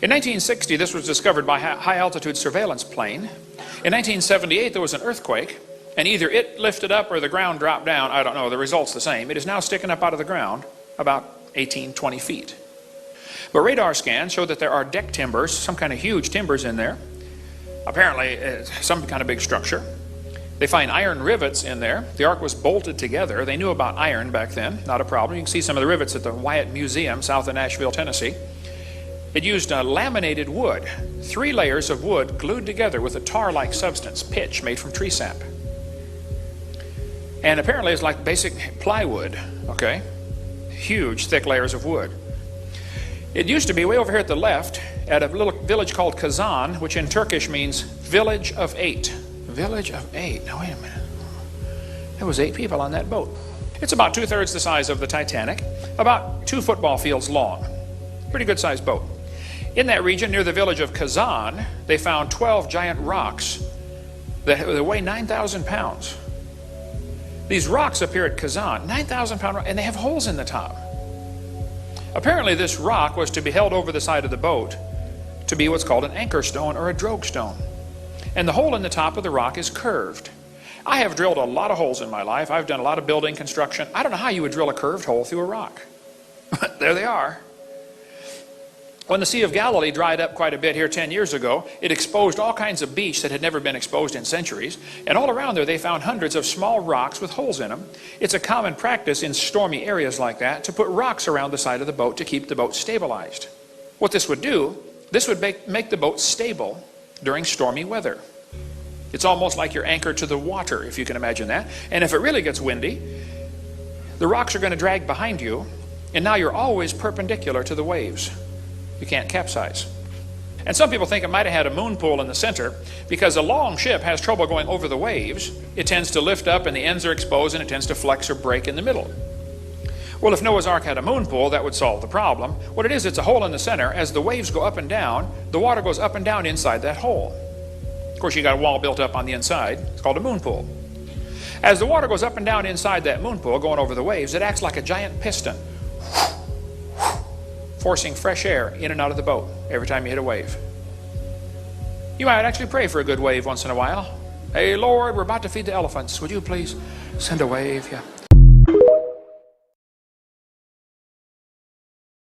In 1960, this was discovered by a high-altitude surveillance plane. In 1978, there was an earthquake, and either it lifted up or the ground dropped down. I don't know. The result's the same. It is now sticking up out of the ground about 18, 20 feet. But radar scans show that there are deck timbers, some kind of huge timbers in there. Apparently, some kind of big structure. They find iron rivets in there. The ark was bolted together. They knew about iron back then, not a problem. You can see some of the rivets at the Wyatt Museum south of Nashville, Tennessee. It used laminated wood, 3 layers of wood glued together with a tar-like substance, pitch, made from tree sap. And apparently it's like basic plywood, okay? Huge, thick layers of wood. It used to be way over here at the left at a little village called Kazan, which in Turkish means village of 8. Village of 8. Now wait a minute. There was 8 people on that boat. It's about 2/3 the size of the Titanic, about 2 football fields long. Pretty good sized boat. In that region near the village of Kazan, they found 12 giant rocks that weigh 9,000 pounds. These rocks appear at Kazan, 9,000 pound rock, and they have holes in the top. Apparently this rock was to be held over the side of the boat to be what's called an anchor stone or a drogue stone. And the hole in the top of the rock is curved. I have drilled a lot of holes in my life. I've done a lot of building construction. I don't know how you would drill a curved hole through a rock. But there they are. When the Sea of Galilee dried up quite a bit here 10 years ago, it exposed all kinds of beach that had never been exposed in centuries. And all around there they found hundreds of small rocks with holes in them. It's a common practice in stormy areas like that to put rocks around the side of the boat to keep the boat stabilized. What this would do, this would make the boat stable during stormy weather. It's almost like you're anchored to the water, if you can imagine that. And if it really gets windy, the rocks are going to drag behind you, and now you're always perpendicular to the waves. You can't capsize. And some people think it might have had a moon pool in the center because a long ship has trouble going over the waves. It tends to lift up and the ends are exposed and it tends to flex or break in the middle. Well, if Noah's Ark had a moon pool, that would solve the problem. What it is, it's a hole in the center. As the waves go up and down, the water goes up and down inside that hole. Of course, you got a wall built up on the inside. It's called a moon pool. As the water goes up and down inside that moon pool, going over the waves, it acts like a giant piston, forcing fresh air in and out of the boat every time you hit a wave. You might actually pray for a good wave once in a while. Hey, Lord, we're about to feed the elephants. Would you please send a wave? Yeah.